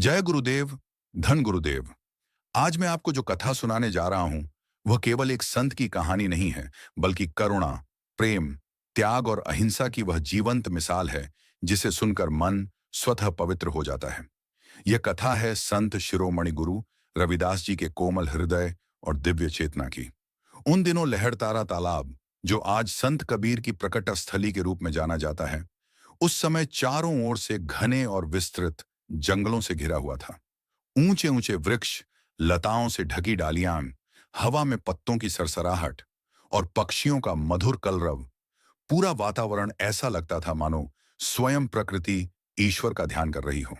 जय गुरुदेव, धन गुरुदेव। आज मैं आपको जो कथा सुनाने जा रहा हूं, वह केवल एक संत की कहानी नहीं है, बल्कि करुणा, प्रेम, त्याग और अहिंसा की वह जीवंत मिसाल है, जिसे सुनकर मन स्वतः पवित्र हो जाता है। यह कथा है संत शिरोमणि गुरु रविदास जी के कोमल हृदय और दिव्य चेतना की। उन दिनों लहरतारा तालाब, जो आज संत कबीर की प्रकट स्थली के रूप में जाना जाता है, उस समय चारों ओर से घने और विस्तृत जंगलों से घिरा हुआ था। ऊंचे ऊंचे वृक्ष, लताओं से ढकी डालियां, हवा में पत्तों की सरसराहट और पक्षियों का मधुर कलरव, पूरा वातावरण ऐसा लगता था मानो स्वयं प्रकृति ईश्वर का ध्यान कर रही हो।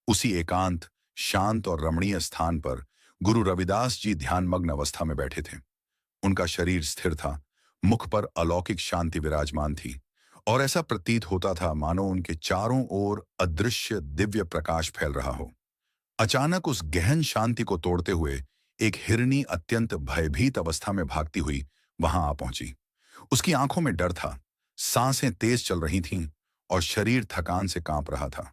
उसी एकांत, शांत और रमणीय स्थान पर गुरु रविदास जी ध्यानमग्न अवस्था में बैठे थे। उनका शरीर स्थिर था, मुख पर अलौकिक शांति विराजमान थी और ऐसा प्रतीत होता था मानो उनके चारों ओर अदृश्य दिव्य प्रकाश फैल रहा हो। अचानक उस गहन शांति को तोड़ते हुए एक हिरनी अत्यंत भयभीत अवस्था में भागती हुई वहां आ पहुंची। उसकी आंखों में डर था, सांसें तेज चल रही थीं और शरीर थकान से कांप रहा था।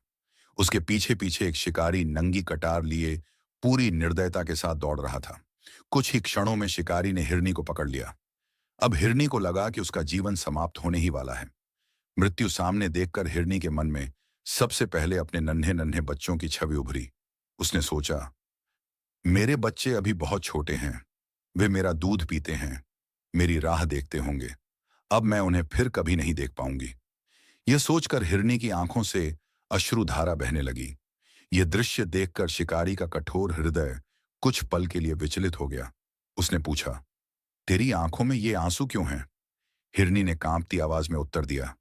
उसके पीछे पीछे एक शिकारी नंगी कटार लिए पूरी निर्दयता के साथ दौड़ रहा था। कुछ ही क्षणों में शिकारी ने हिरनी को पकड़ लिया। अब हिरनी को लगा कि उसका जीवन समाप्त होने ही वाला है। मृत्यु सामने देखकर हिरनी के मन में सबसे पहले अपने नन्हे नन्हे बच्चों की छवि उभरी। उसने सोचा, मेरे बच्चे अभी बहुत छोटे हैं, वे मेरा दूध पीते हैं, मेरी राह देखते होंगे। अब मैं उन्हें फिर कभी नहीं देख पाऊंगी। यह सोचकर हिरनी की आंखों से अश्रुधारा बहने लगी। यह दृश्य देखकर शिकारी का कठोर हृदय कुछ पल के लिए विचलित हो गया। उसने पूछा, तेरी आंखों में ये आंसू क्यों हैं? हिरनी ने कांपती आवाज में उत्तर दिया,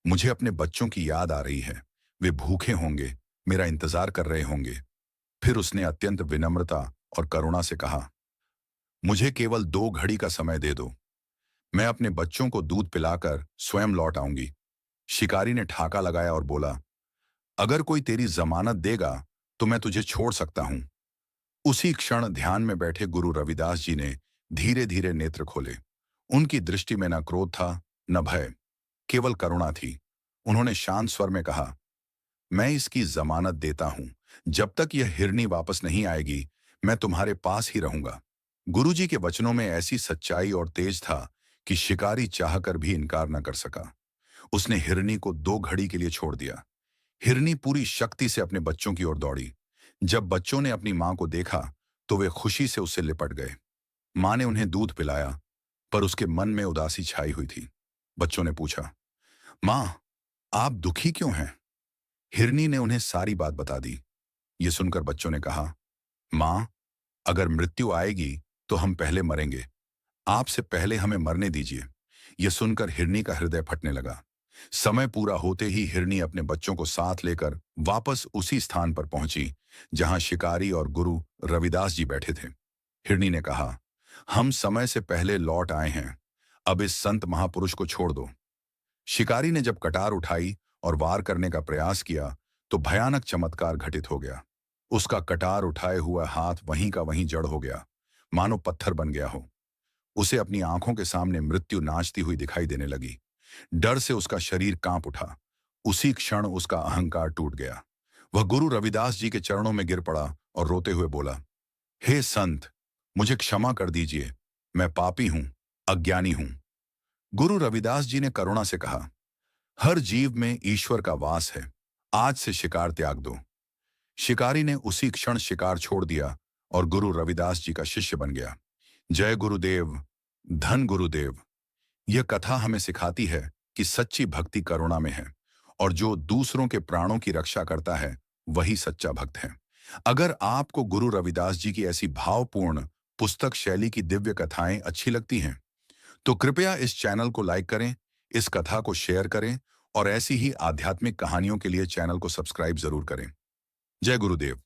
मुझे अपने बच्चों की याद आ रही है। वे भूखे होंगे, मेरा इंतजार कर रहे होंगे। फिर उसने अत्यंत विनम्रता और करुणा से कहा, मुझे केवल 2 घड़ी का समय दे दो। मैं अपने बच्चों को दूध पिलाकर स्वयं लौट आऊंगी। शिकारी ने ठाका लगाया और बोला, अगर कोई तेरी जमानत देगा तो मैं तुझे छोड़ सकता हूं। उसी क्षण ध्यान में बैठे गुरु रविदास जी ने धीरे धीरे नेत्र खोले। उनकी दृष्टि में न क्रोध था, न भय, केवल करुणा थी। उन्होंने शांत स्वर में कहा, मैं इसकी जमानत देता हूं। जब तक यह हिरनी वापस नहीं आएगी, मैं तुम्हारे पास ही रहूंगा। गुरुजी के वचनों में ऐसी सच्चाई और तेज था कि शिकारी चाहकर भी इनकार न कर सका। उसने हिरनी को 2 घड़ी के लिए छोड़ दिया। हिरनी पूरी शक्ति से अपने बच्चों की ओर दौड़ी। जब बच्चों ने अपनी मां को देखा तो वे खुशी से उससे लिपट गए। मां ने उन्हें दूध पिलाया, पर उसके मन में उदासी छाई हुई थी। बच्चों ने पूछा, मां, आप दुखी क्यों हैं? हिरनी ने उन्हें सारी बात बता दी। ये सुनकर बच्चों ने कहा, मां, अगर मृत्यु आएगी तो हम पहले मरेंगे। आपसे पहले हमें मरने दीजिए। यह सुनकर हिरनी का हृदय फटने लगा। समय पूरा होते ही हिरनी अपने बच्चों को साथ लेकर वापस उसी स्थान पर पहुंची जहां शिकारी और गुरु रविदास जी बैठे थे। हिरनी ने कहा, हम समय से पहले लौट आए हैं, अब इस संत महापुरुष को छोड़ दो। शिकारी ने जब कटार उठाई और वार करने का प्रयास किया तो भयानक चमत्कार घटित हो गया। उसका कटार उठाए हुआ हाथ वहीं का वहीं जड़ हो गया, मानो पत्थर बन गया हो। उसे अपनी आंखों के सामने मृत्यु नाचती हुई दिखाई देने लगी। डर से उसका शरीर कांप उठा। उसी क्षण उसका अहंकार टूट गया। वह गुरु रविदास जी के चरणों में गिर पड़ा और रोते हुए बोला, हे संत, मुझे क्षमा कर दीजिए। मैं पापी हूं, अज्ञानी हूं। गुरु रविदास जी ने करुणा से कहा, हर जीव में ईश्वर का वास है, आज से शिकार त्याग दो। शिकारी ने उसी क्षण शिकार छोड़ दिया और गुरु रविदास जी का शिष्य बन गया। जय गुरुदेव, धन गुरुदेव। यह कथा हमें सिखाती है कि सच्ची भक्ति करुणा में है और जो दूसरों के प्राणों की रक्षा करता है वही सच्चा भक्त है। अगर आपको गुरु रविदास जी की ऐसी भावपूर्ण पुस्तक शैली की दिव्य कथाएं अच्छी लगती हैं तो कृपया इस चैनल को लाइक करें, इस कथा को शेयर करें और ऐसी ही आध्यात्मिक कहानियों के लिए चैनल को सब्सक्राइब जरूर करें। जय गुरुदेव।